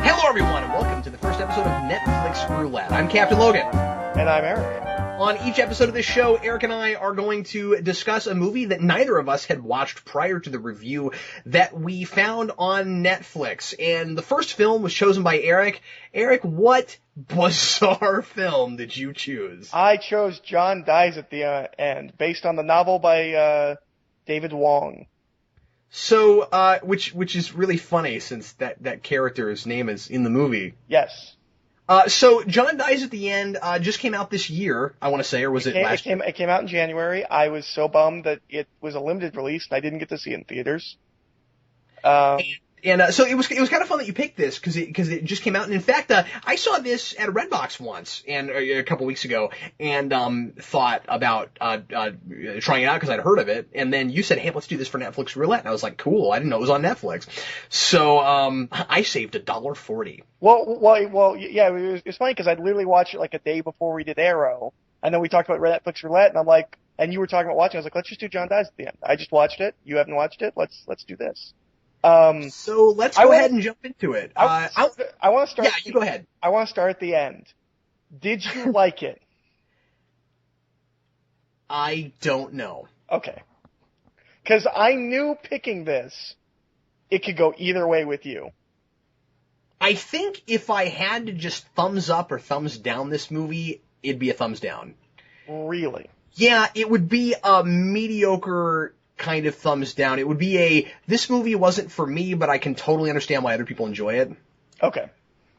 Hello, everyone, and welcome to the first episode of Netflix Roulette. I'm Captain Logan. And I'm Eric. On each episode of this show, Eric and I are going to discuss a movie that neither of us had watched prior to the review that we found on Netflix. And the first film was chosen by Eric. Eric, what bizarre film did you choose? I chose John Dies at the End, based on the novel by David Wong. So, which is really funny since that character's name is in the movie. Yes. So John Dies at the End just came out this year, I want to say, or was it last year? It came out in January. I was so bummed that it was a limited release and I didn't get to see it in theaters. So it was kind of fun that you picked this because it just came out. And in fact, I saw this at a Redbox once and a couple weeks ago and thought about trying it out because I'd heard of it. And then you said, "Hey, let's do this for Netflix Roulette." And I was like, "Cool! I didn't know it was on Netflix." So I saved $1.40. Well, yeah. It was funny because I'd literally watched it like a day before we did Arrow, and then we talked about Netflix Roulette, and I'm like, and you were talking about watching. I was like, "Let's just do John Dies at the End." I just watched it. You haven't watched it. Let's do this. So let's go ahead and jump into it. I want to start. Yeah, you go ahead. I want to start at the end. Did you like it? I don't know. Okay. Because I knew picking this, it could go either way with you. I think if I had to just thumbs up or thumbs down this movie, it'd be a thumbs down. Really? Yeah, it would be a mediocre kind of thumbs down. It would be this movie wasn't for me, but I can totally understand why other people enjoy it. Okay.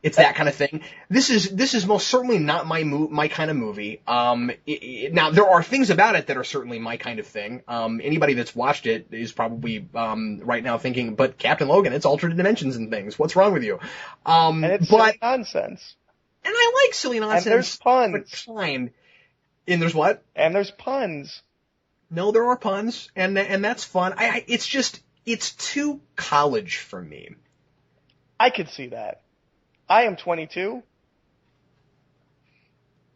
It's that kind of thing. This is most certainly not my kind of movie. Now there are things about it that are certainly my kind of thing. Anybody that's watched it is probably right now thinking, but Captain Logan, it's alternate dimensions and things. What's wrong with you? And it's silly nonsense. And I like silly nonsense. And there's puns. And there's what? And there's puns. No, there are puns, and that's fun. It's too college for me. I could see that. I am 22.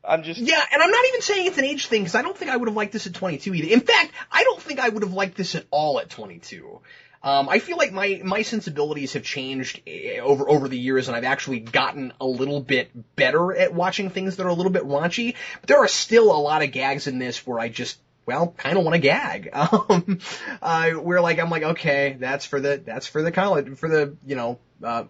Yeah, and I'm not even saying it's an age thing, because I don't think I would have liked this at 22 either. In fact, I don't think I would have liked this at all at 22. I feel like my sensibilities have changed over the years, and I've actually gotten a little bit better at watching things that are a little bit raunchy. But there are still a lot of gags in this where I just, kind of want to gag. Where I'm like, okay, that's for the college, for the,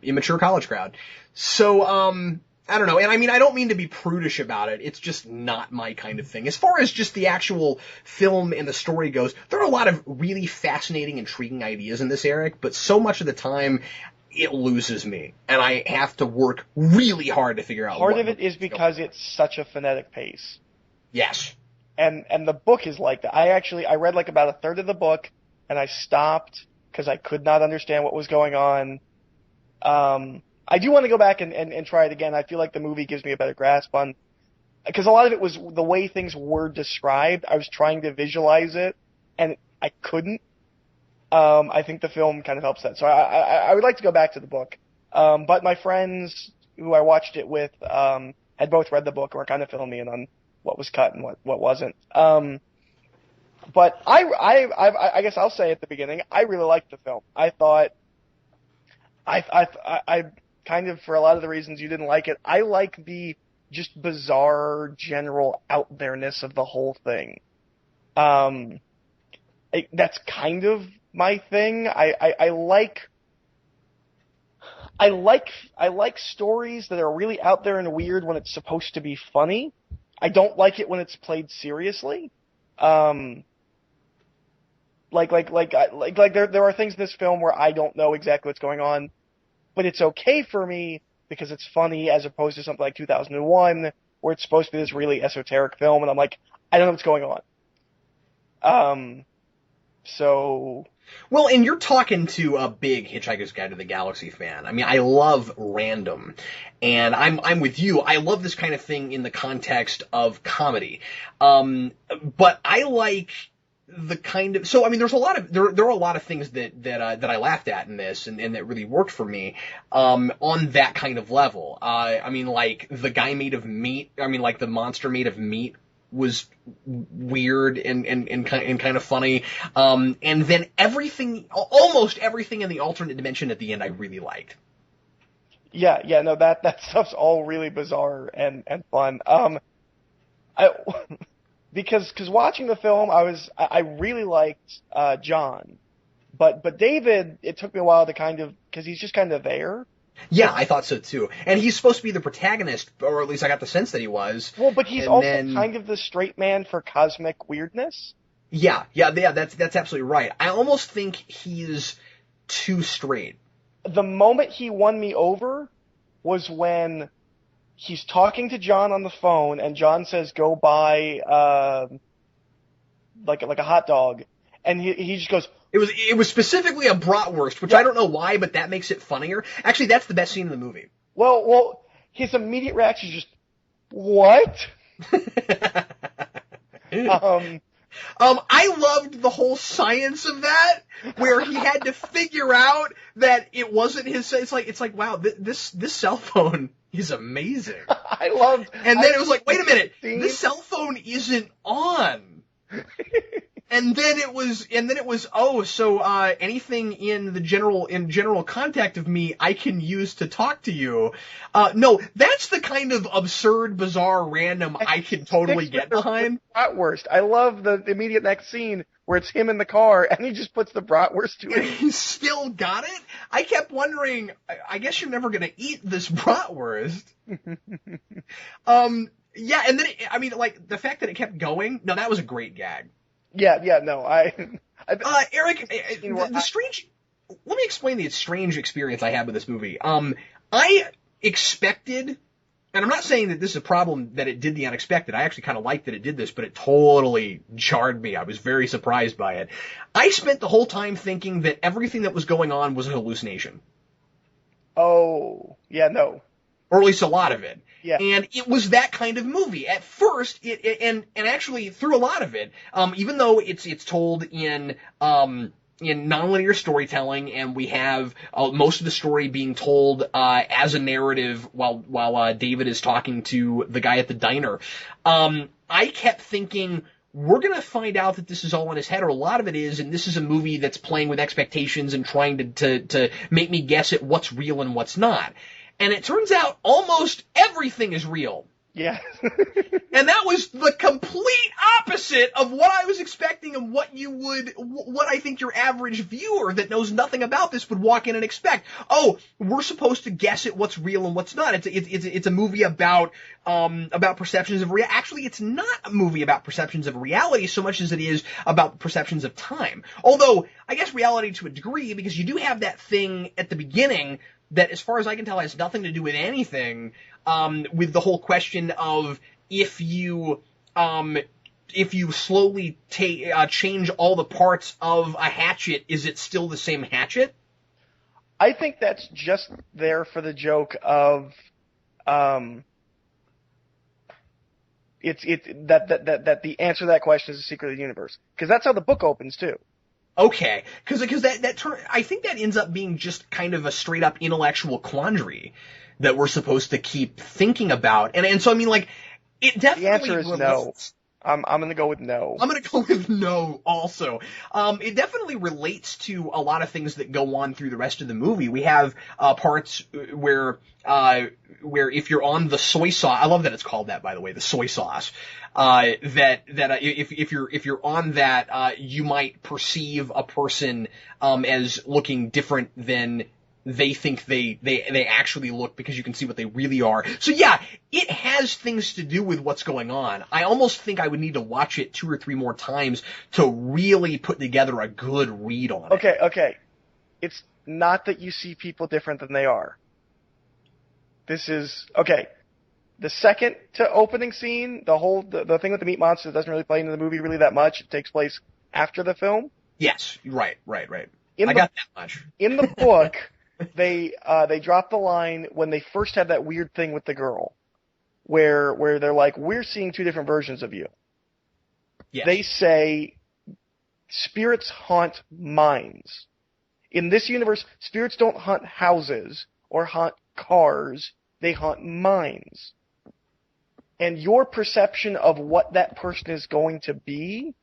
immature college crowd. So, I don't know. And I mean, I don't mean to be prudish about it. It's just not my kind of thing. As far as just the actual film and the story goes, there are a lot of really fascinating, intriguing ideas in this, Eric, but so much of the time, it loses me. And I have to work really hard to figure out Part of it is because it's such a phonetic pace. Yes. And the book is like that. I read like about a third of the book, and I stopped because I could not understand what was going on. I do want to go back and try it again. I feel like the movie gives me a better grasp on, because a lot of it was the way things were described. I was trying to visualize it, and I couldn't. I think the film kind of helps that. So I would like to go back to the book. But my friends who I watched it with had both read the book and were kind of filling me in on what was cut and what wasn't. But I guess I'll say at the beginning, I really liked the film. I thought, I kind of, for a lot of the reasons you didn't like it, I like the just bizarre general out there-ness of the whole thing. That's kind of my thing. I like stories that are really out there and weird when it's supposed to be funny. I don't like it when it's played seriously. There are things in this film where I don't know exactly what's going on, but it's okay for me because it's funny, as opposed to something like 2001 where it's supposed to be this really esoteric film and I'm like, I don't know what's going on. Well, and you're talking to a big Hitchhiker's Guide to the Galaxy fan. I mean, I love random, and I'm with you. I love this kind of thing in the context of comedy. But I like the kind of, so I mean, there are a lot of things that I laughed at in this and that really worked for me on that kind of level. I mean, like the guy made of meat. I mean, like the monster made of meat was weird and kind of funny. And then almost everything in the alternate dimension at the end I really liked. Yeah, no, that stuff's all really bizarre and fun. I, because watching the film, I really liked John, but David, it took me a while to because he's just kind of there. Yeah, I thought so too. And he's supposed to be the protagonist, or at least I got the sense that he was. Well, but he's And also then, kind of the straight man for cosmic weirdness. yeah, that's absolutely right. I almost think he's too straight. The moment he won me over was when he's talking to John on the phone, and John says, "Go buy like a hot dog," and he just goes. It was specifically a bratwurst, which I don't know why, but that makes it funnier. Actually, that's the best scene in the movie. Well, his immediate reaction is just, what? I loved the whole science of that, where he had to figure out that it wasn't his. It's like, wow, this cell phone is amazing. And then it was like, wait a minute, this cell phone isn't on. And then it was, oh, so, anything in general contact of me, I can use to talk to you. No, that's the kind of absurd, bizarre, random I can totally get behind. Bratwurst. I love the immediate next scene where it's him in the car and he just puts the bratwurst to it. He still got it? I kept wondering, I guess you're never gonna eat this bratwurst. Yeah, and then, the fact that it kept going, no, that was a great gag. Yeah, no, Eric, let me explain the strange experience I had with this movie. I expected, and I'm not saying that this is a problem that it did the unexpected. I actually kind of liked that it did this, but it totally jarred me. I was very surprised by it. I spent the whole time thinking that everything that was going on was a hallucination. Oh, yeah, no. Or at least a lot of it. Yeah. And it was that kind of movie. At first, and actually through a lot of it, even though it's told in nonlinear storytelling, and we have most of the story being told as a narrative while David is talking to the guy at the diner, I kept thinking, we're gonna find out that this is all in his head, or a lot of it is, and this is a movie that's playing with expectations and trying to make me guess at what's real and what's not. And it turns out almost everything is real. Yeah. And that was the complete opposite of what I was expecting and what I think your average viewer that knows nothing about this would walk in and expect. Oh, we're supposed to guess at what's real and what's not. It's a movie about perceptions of reality. Actually, it's not a movie about perceptions of reality so much as it is about perceptions of time. Although, I guess reality to a degree, because you do have that thing at the beginning that, as far as I can tell, has nothing to do with anything, with the whole question of if you slowly change all the parts of a hatchet, is it still the same hatchet? I think that's just there for the joke of, it's that the answer to that question is the secret of the universe. Because that's how the book opens too. Okay, because I think that ends up being just kind of a straight up intellectual quandary that we're supposed to keep thinking about, and so it definitely. The answer is no. I'm gonna go with no. I'm gonna go with no also. It definitely relates to a lot of things that go on through the rest of the movie. We have parts where if you're on the soy sauce, I love that it's called that, by the way, the soy sauce. If you're on that, you might perceive a person as looking different than they think they actually look, because you can see what they really are. So yeah, it has things to do with what's going on. I almost think I would need to watch it 2 or 3 more times to really put together a good read on it. Okay. It's not that you see people different than they are. This is, okay. The second to opening scene, the thing with the meat monster doesn't really play into the movie really that much. It takes place after the film. Yes, right. I got that much. In the book, they drop the line when they first have that weird thing with the girl, where they're like, we're seeing 2 different versions of you. Yes. They say spirits haunt minds. In this universe, spirits don't haunt houses or haunt cars. They haunt minds. And your perception of what that person is going to be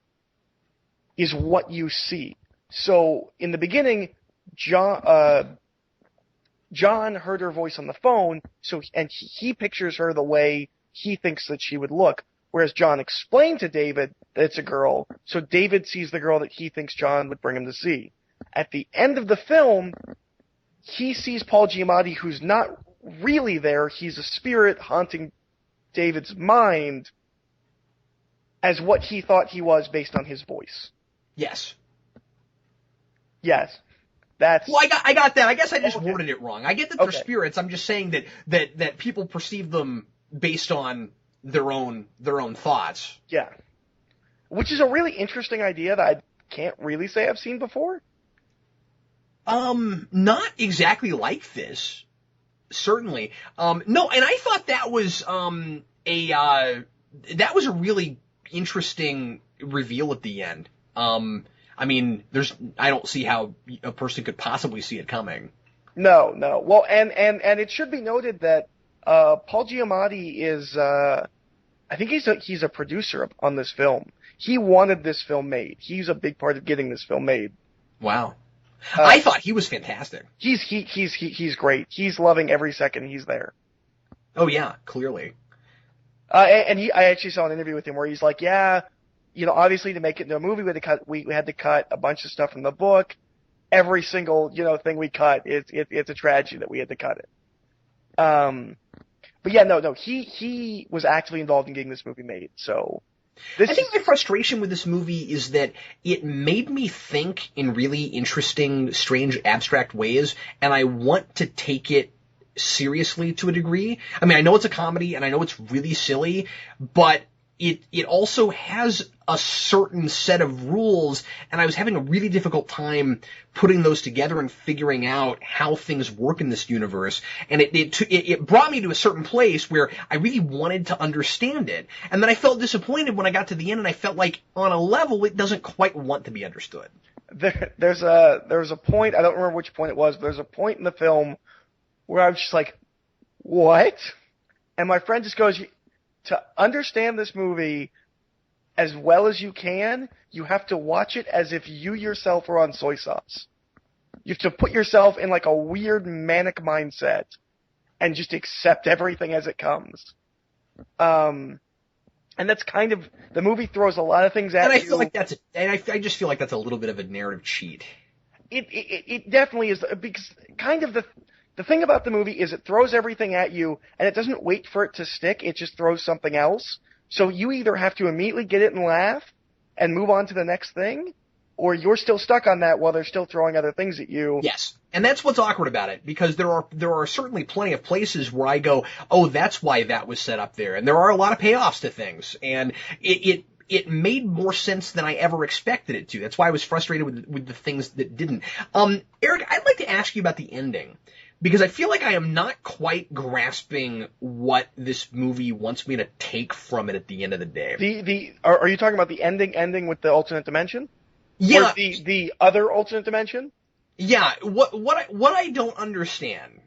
is what you see. So, in the beginning, John heard her voice on the phone, and he pictures her the way he thinks that she would look, whereas John explained to David that it's a girl, so David sees the girl that he thinks John would bring him to see. At the end of the film, he sees Paul Giamatti, who's not really there. He's a spirit haunting David's mind as what he thought he was based on his voice. Yes. Yes. That's... Well, I got that. I guess I just worded it wrong. I get that they're spirits. I'm just saying that people perceive them based on their own thoughts. Yeah. Which is a really interesting idea that I can't really say I've seen before. Not exactly like this. Certainly. No, and I thought that was a really interesting reveal at the end. I mean, I don't see how a person could possibly see it coming. No. Well, and it should be noted that Paul Giamatti is I think he's a producer on this film. He wanted this film made. He's a big part of getting this film made. Wow. I thought he was fantastic. He's great. He's loving every second he's there. Oh yeah, clearly. I actually saw an interview with him where he's like, yeah, obviously to make it into a movie we had to cut a bunch of stuff from the book. Every single, thing we cut, it's a tragedy that we had to cut it. But yeah, no, he was actively involved in getting this movie made, so. I think my frustration with this movie is that it made me think in really interesting, strange, abstract ways, and I want to take it seriously to a degree. I mean, I know it's a comedy, and I know it's really silly, but it also has a certain set of rules, and I was having a really difficult time putting those together and figuring out how things work in this universe. And it brought me to a certain place where I really wanted to understand it. And then I felt disappointed when I got to the end, and I felt like on a level it doesn't quite want to be understood. There's a point, I don't remember which point it was, but there's a point in the film where I was just like, what? And my friend just goes, to understand this movie as well as you can, you have to watch it as if you yourself are on soy sauce. You have to put yourself in like a weird manic mindset and just accept everything as it comes. And that's kind of, the movie throws a lot of things at you. I feel like I just feel like that's a little bit of a narrative cheat. It definitely is, because kind of the thing about the movie is it throws everything at you, and it doesn't wait for it to stick, it just throws something else. So you either have to immediately get it and laugh and move on to the next thing, or you're still stuck on that while they're still throwing other things at you. Yes. And that's what's awkward about it, because there are certainly plenty of places where I go, oh, that's why that was set up there. And there are a lot of payoffs to things. And it made more sense than I ever expected it to. That's why I was frustrated with the things that didn't. Eric, I'd like to ask you about the ending, because I feel like I am not quite grasping what this movie wants me to take from it at the end of the day. Are you talking about the ending with the alternate dimension? Yeah. Or the other alternate dimension? Yeah. What I don't understand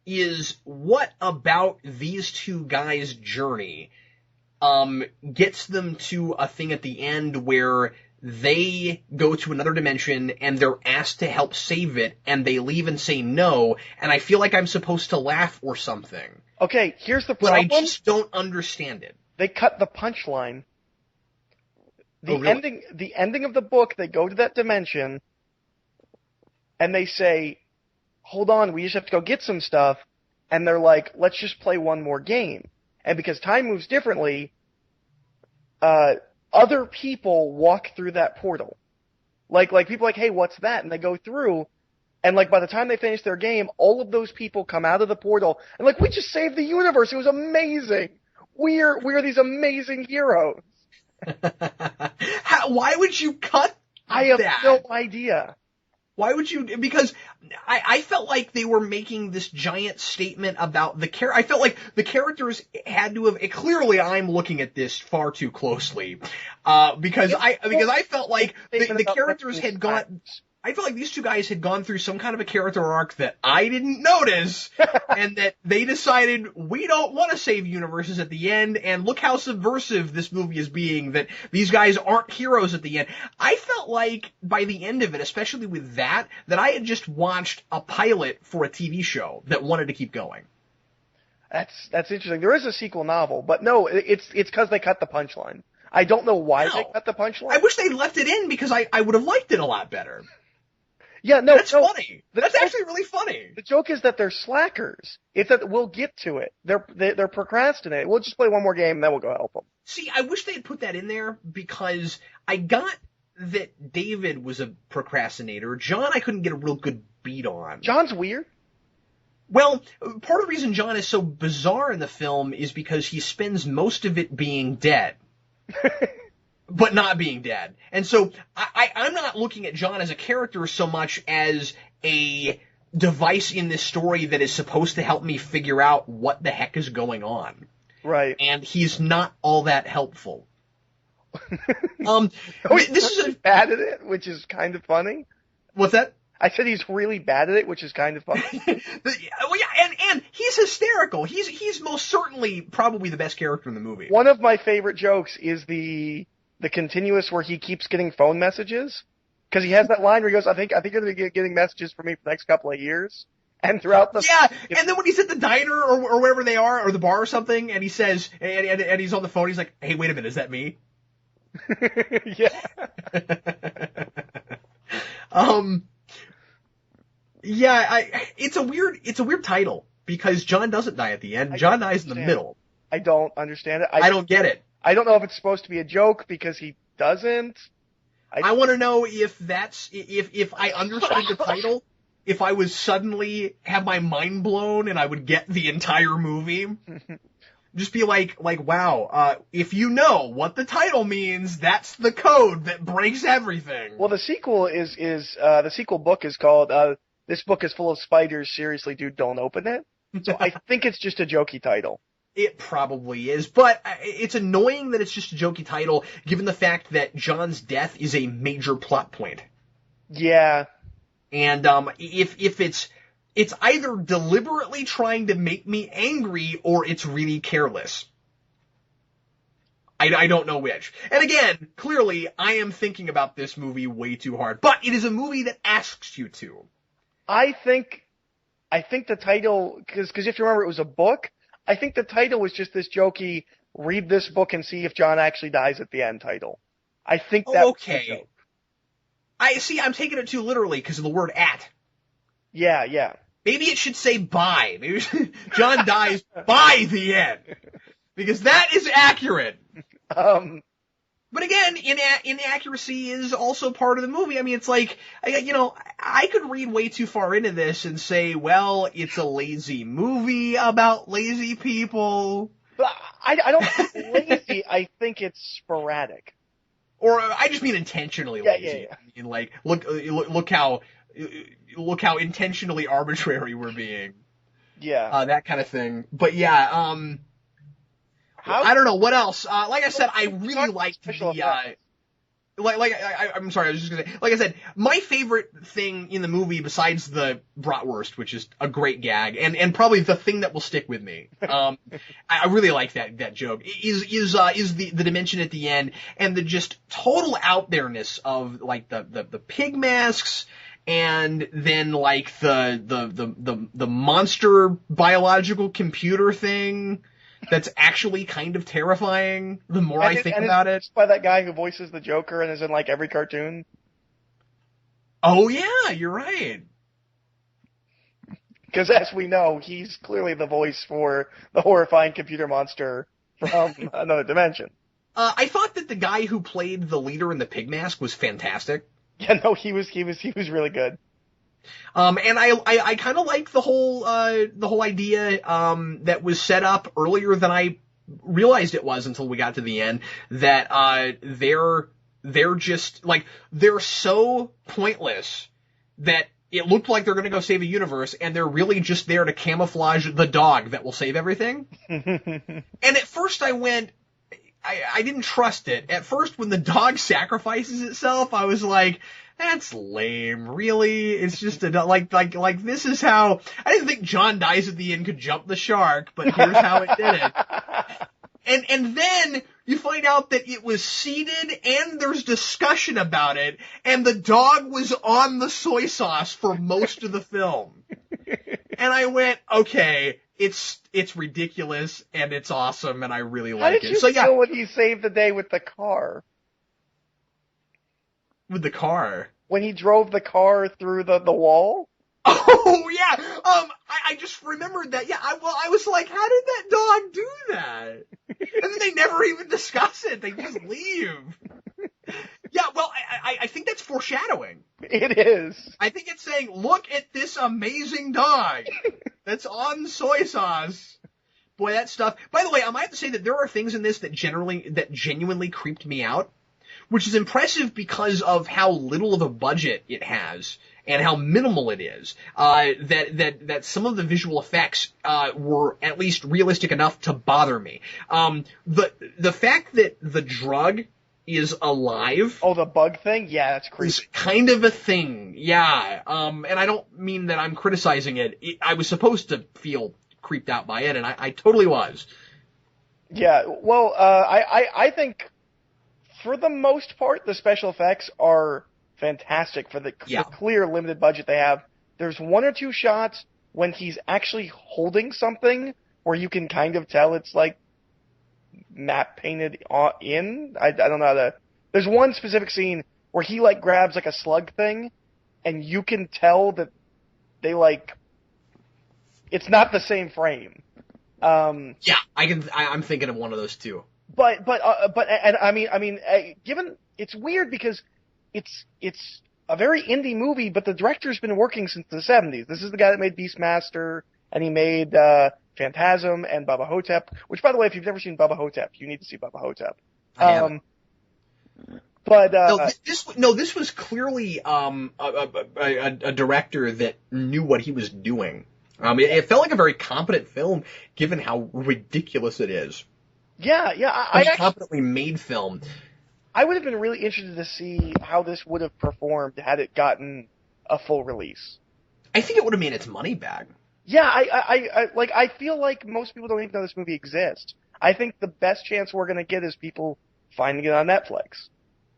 is what about these two guys' journey gets them to a thing at the end where they go to another dimension and they're asked to help save it, and they leave and say no, and I feel like I'm supposed to laugh or something. Okay, here's the problem. But I just don't understand it. They cut the punchline. Really? The ending of the book, they go to that dimension, and they say, hold on, we just have to go get some stuff, and they're like, let's just play one more game. And because time moves differently, other people walk through that portal. Like people are like, hey, what's that? And they go through, and like by the time they finish their game, all of those people come out of the portal, and like, we just saved the universe. It was amazing. We're these amazing heroes. Why would you cut I have that? no idea. Why would you? Because I felt like they were making this giant statement about the I felt like the characters had to have. Clearly, I'm looking at this far too closely, because I felt like the characters had gone. I felt like these two guys had gone through some kind of a character arc that I didn't notice, and that they decided, we don't want to save universes at the end, and look how subversive this movie is being, that these guys aren't heroes at the end. I felt like, by the end of it, especially with that I had just watched a pilot for a TV show that wanted to keep going. That's interesting. There is a sequel novel, but no, it's because they cut the punchline. I don't know why they cut the punchline. I wish they'd left it in, because I would have liked it a lot better. Yeah, no, that's funny. That's actually really funny. The joke is that they're slackers. It's that we'll get to it. They're procrastinating. We'll just play one more game and then we'll go help them. See, I wish they had put that in there, because I got that David was a procrastinator. John, I couldn't get a real good beat on. John's weird. Well, part of the reason John is so bizarre in the film is because he spends most of it being dead. But not being dead. And so I'm not looking at John as a character so much as a device in this story that is supposed to help me figure out what the heck is going on. Right. And he's not all that helpful. This is bad at it, which is kind of funny. What's that? I said he's really bad at it, which is kind of funny. Well, yeah, and he's hysterical. He's most certainly probably the best character in the movie. One of my favorite jokes is the continuous where he keeps getting phone messages, because he has that line where he goes, I think you're going to be getting messages from me for the next couple of years. And throughout the and then when he's at the diner or wherever they are, or the bar or something, and he says, and he's on the phone, he's like, hey, wait a minute, is that me? Yeah. Yeah, it's a weird title, because John doesn't die at the end. John dies in the middle. I don't understand it. I don't get it. I don't know if it's supposed to be a joke because he doesn't. I want to know if I understood the title, if I would suddenly have my mind blown and I would get the entire movie. Just be like, wow, if you know what the title means, that's the code that breaks everything. Well, the sequel the sequel book is called, This Book is Full of Spiders, Seriously Dude, Don't Open It. So I think it's just a jokey title. It probably is, but it's annoying that it's just a jokey title, given the fact that John's death is a major plot point. Yeah. And if it's either deliberately trying to make me angry, or it's really careless. I don't know which. And again, clearly, I am thinking about this movie way too hard, but it is a movie that asks you to. I think the title, because if you remember, it was a book. I think the title was just this jokey, read this book and see if John actually dies at the end title. I think that was the joke. I'm taking it too literally because of the word at. Yeah. Maybe it should say by. Maybe John dies by the end. Because that is accurate. But again, inaccuracy is also part of the movie. I mean, it's like, I could read way too far into this and say, well, it's a lazy movie about lazy people. But I don't think lazy. I think it's sporadic. Or I just mean intentionally lazy. Yeah. I mean, like, look how intentionally arbitrary we're being. Yeah. That kind of thing. But yeah, I don't know what else. Like I said, I really liked I'm sorry, I was just gonna say, like I said, my favorite thing in the movie, besides the bratwurst, which is a great gag, and probably the thing that will stick with me, I really like that joke, is the dimension at the end, and the just total out there-ness of, like, the pig masks, and then, like, the monster biological computer thing. That's actually kind of terrifying the more I think about it. It's by that guy who voices the Joker and is in, like, every cartoon. Oh, yeah, you're right. Because, as we know, he's clearly the voice for the horrifying computer monster from another dimension. I thought that the guy who played the leader in the pig mask was fantastic. Yeah, no, he was really good. And I kind of like the whole idea, that was set up earlier than I realized it was until we got to the end, that, they're just, like, they're so pointless that it looked like they're gonna go save a universe, and they're really just there to camouflage the dog that will save everything. And at first I didn't trust it. At first, when the dog sacrifices itself, I was like, that's lame. Really? It's just like this is how, I didn't think John dies at the end could jump the shark, but here's how it did it. And then you find out that it was seeded and there's discussion about it, and the dog was on the soy sauce for most of the film. And I went, okay, it's ridiculous and it's awesome and I really like it. How did you feel when he saved the day with the car? With the car? When he drove the car through the wall? Oh, yeah. I just remembered that. Yeah, I was like, how did that dog do that? And then they never even discuss it. They just leave. Yeah, well, I think that's foreshadowing. It is. I think it's saying, look at this amazing dog that's on soy sauce. Boy, that stuff. By the way, I might have to say that there are things in this that genuinely creeped me out, which is impressive because of how little of a budget it has and how minimal it is. That some of the visual effects were at least realistic enough to bother me. The fact that the drug is alive. Oh, the bug thing? Yeah, that's creepy. Is kind of a thing. Yeah. And I don't mean that I'm criticizing it. I was supposed to feel creeped out by it, and I totally was. Yeah. Well, I think for the most part, the special effects are fantastic for the clear limited budget they have. There's one or two shots when he's actually holding something where you can kind of tell it's like matte painted in. I don't know how to. There's one specific scene where he like grabs like a slug thing, and you can tell that they like it's not the same frame. Yeah, I'm thinking of one of those too. But I mean, given it's weird because it's a very indie movie, but the director's been working since the 70s. This is the guy that made Beastmaster, and he made Phantasm and Bubba Hotep, which, by the way, if you've never seen Bubba Hotep, you need to see Bubba Hotep. I haven't. But this was clearly a director that knew what he was doing. It felt like a very competent film, given how ridiculous it is. Yeah, I competently made film. I would have been really interested to see how this would have performed had it gotten a full release. I think it would have made its money back. Yeah, I feel like most people don't even know this movie exists. I think the best chance we're gonna get is people finding it on Netflix.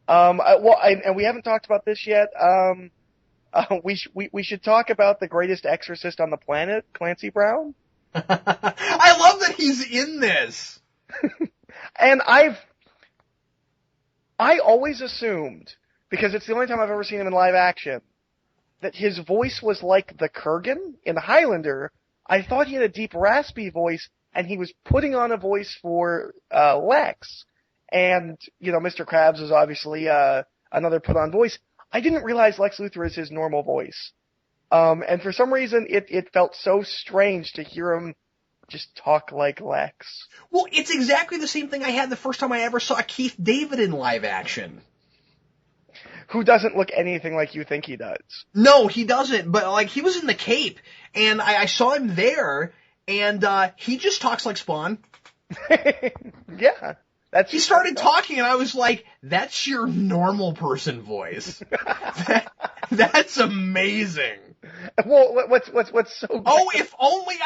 And we haven't talked about this yet. We should talk about the greatest exorcist on the planet, Clancy Brown. I love that he's in this. And I always assumed, because it's the only time I've ever seen him in live action, that his voice was like the Kurgan in Highlander. I thought he had a deep, raspy voice, and he was putting on a voice for Lex. And, Mr. Krabs is obviously another put-on voice. I didn't realize Lex Luthor is his normal voice. And for some reason, it felt so strange to hear him just talk like Lex. Well, it's exactly the same thing I had the first time I ever saw Keith David in live action. Who doesn't look anything like you think he does. No, he doesn't, but he was in The Cape, and I saw him there, and he just talks like Spawn. Yeah. He started talking, and I was like, that's your normal person voice. That's amazing. Well, what's so great? Oh, if only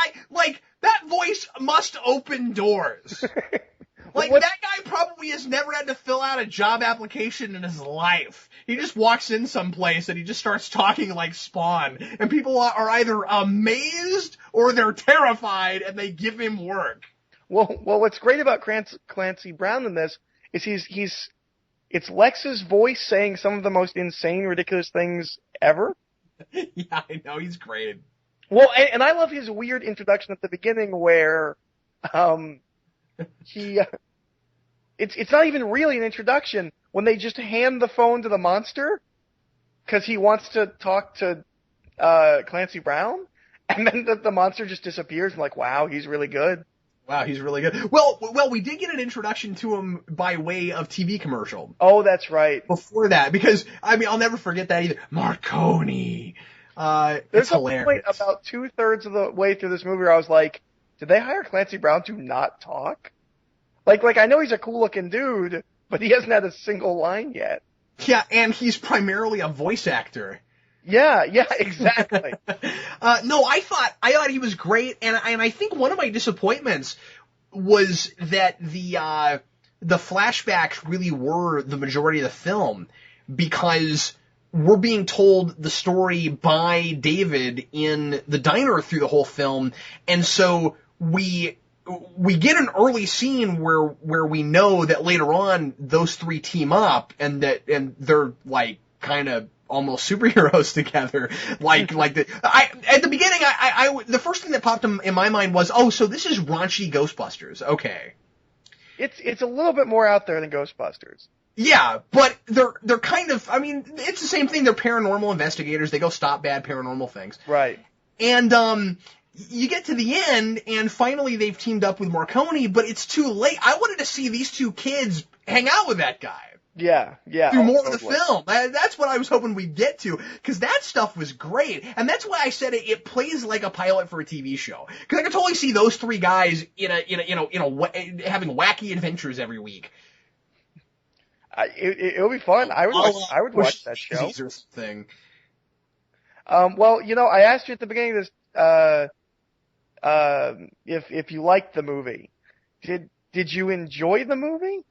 that voice must open doors. That guy probably has never had to fill out a job application in his life. He just walks in someplace and he just starts talking like Spawn. And people are either amazed or they're terrified and they give him work. Well, what's great about Clancy Brown in this is it's Lex's voice saying some of the most insane, ridiculous things ever. Yeah, I know, he's great. Well, and I love his weird introduction at the beginning where, it's not even really an introduction when they just hand the phone to the monster because he wants to talk to, Clancy Brown, and then the monster just disappears. I'm like, wow, he's really good. Wow, he's really good. Well, we did get an introduction to him by way of TV commercial. Oh, that's right. Before that, because, I'll never forget that either. Marconi. It's hilarious. Point about 2/3 of the way through this movie where I was like, did they hire Clancy Brown to not talk? Like I know he's a cool looking dude, but he hasn't had a single line yet. Yeah, and he's primarily a voice actor. Yeah, exactly. No, I thought he was great, and I think one of my disappointments was that the flashbacks really were the majority of the film, because we're being told the story by David in the diner through the whole film, and so we get an early scene where we know that later on those three team up, and they're like kind of almost superheroes together. At the beginning, the first thing that popped in my mind was, oh, so this is raunchy Ghostbusters. Okay. It's a little bit more out there than Ghostbusters. Yeah, but they're kind of, I mean, it's the same thing. They're paranormal investigators. They go stop bad paranormal things. Right. And, you get to the end, and finally they've teamed up with Marconi, but it's too late. I wanted to see these two kids hang out with that guy. Yeah. Through more of the film. That's what I was hoping we'd get to, because that stuff was great. And that's why I said it plays like a pilot for a TV show. Because I could totally see those three guys having wacky adventures every week. It'll be fun. I would watch that show. Or something. Well, I asked you at the beginning of this, if you liked the movie. Did you enjoy the movie?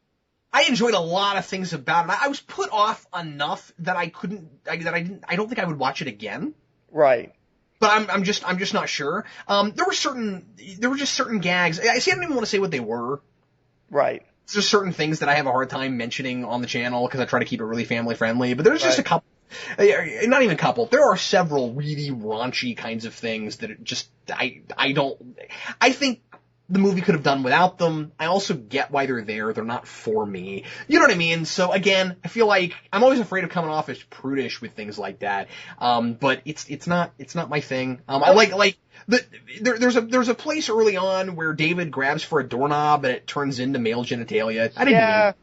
I enjoyed a lot of things about it. I was put off enough that I don't think I would watch it again. Right. But I'm just not sure. There were just certain gags. I don't even want to say what they were. Right. There's certain things that I have a hard time mentioning on the channel because I try to keep it really family friendly. But there's just a couple, not even a couple. There are several really raunchy kinds of things that I think the movie could have done without them. I also get why they're there. They're not for me. You know what I mean? So again, I feel like I'm always afraid of coming off as prudish with things like that. But it's not my thing. There's a place early on where David grabs for a doorknob and it turns into male genitalia. I didn't mean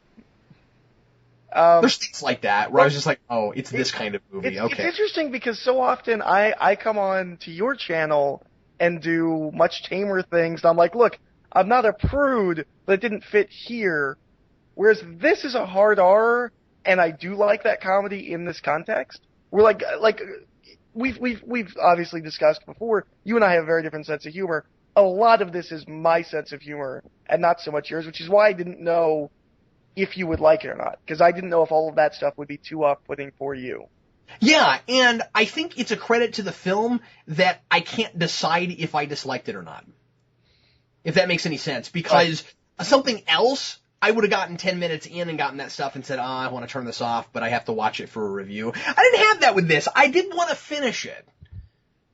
there's things like that where I was just like, oh, it's this kind of movie. Okay. It's interesting because so often I come on to your channel and do much tamer things. And I'm like, look, I'm not a prude, but it didn't fit here. Whereas this is a hard R, and I do like that comedy in this context. We're like we've obviously discussed before. You and I have a very different sense of humor. A lot of this is my sense of humor, and not so much yours, which is why I didn't know if you would like it or not, because I didn't know if all of that stuff would be too off-putting for you. Yeah, and I think it's a credit to the film that I can't decide if I disliked it or not. If that makes any sense. Because something else, I would have gotten 10 minutes in and gotten that stuff and said, I want to turn this off, but I have to watch it for a review. I didn't have that with this. I did want to finish it.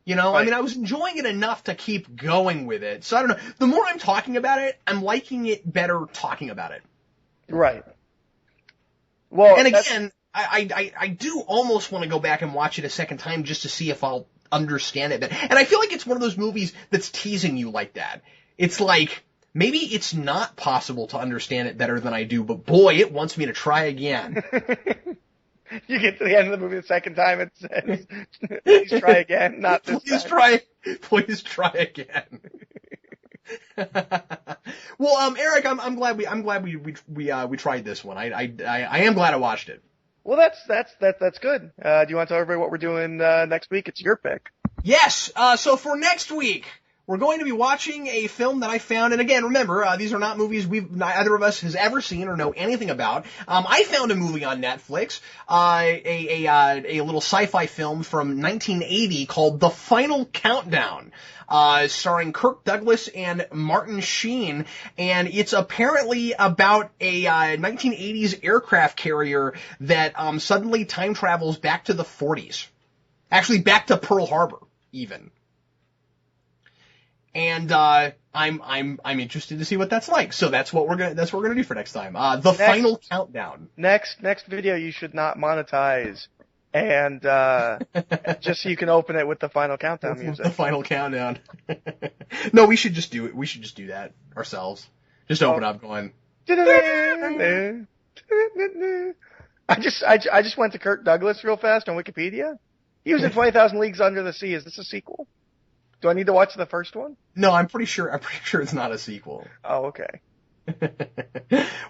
You know, right. I mean, I was enjoying it enough to keep going with it. So I don't know. The more I'm talking about it, I'm liking it better talking about it. Right. Well, and again, I do almost want to go back and watch it a second time just to see if I'll understand it. And I feel like it's one of those movies that's teasing you like that. It's like, maybe it's not possible to understand it better than I do, but boy, it wants me to try again. You get to the end of the movie the second time, it says, please try again, not this time. Please try again. Well, Eric, I'm glad we tried this one. I am glad I watched it. Well, that's good. Do you want to tell everybody what we're doing next week? It's your pick. Yes. So for next week, we're going to be watching a film that I found, and again, remember, these are not movies neither of us has ever seen or know anything about. I found a movie on Netflix, a little sci-fi film from 1980 called The Final Countdown, starring Kirk Douglas and Martin Sheen, and it's apparently about a 1980s aircraft carrier that suddenly time travels back to the 40s, actually back to Pearl Harbor, even. And I'm interested to see what that's like. So that's what we're gonna do for next time. The Final Countdown. Next video you should not monetize, and just so you can open it with the Final Countdown music. The Final Countdown. No, we should just do it. We should just do that ourselves. Just open up going. I just went to Kirk Douglas real fast on Wikipedia. He was in 20,000 Leagues Under the Sea. Is this a sequel? Do I need to watch the first one? No, I'm pretty sure it's not a sequel. Oh, okay.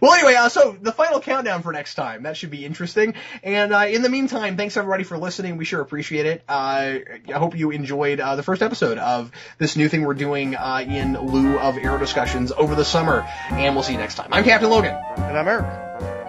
Well, anyway, so the final countdown for next time. That should be interesting. And in the meantime, thanks everybody for listening. We sure appreciate it. I hope you enjoyed the first episode of this new thing we're doing in lieu of Arrow discussions over the summer. And we'll see you next time. I'm Captain Logan. And I'm Eric.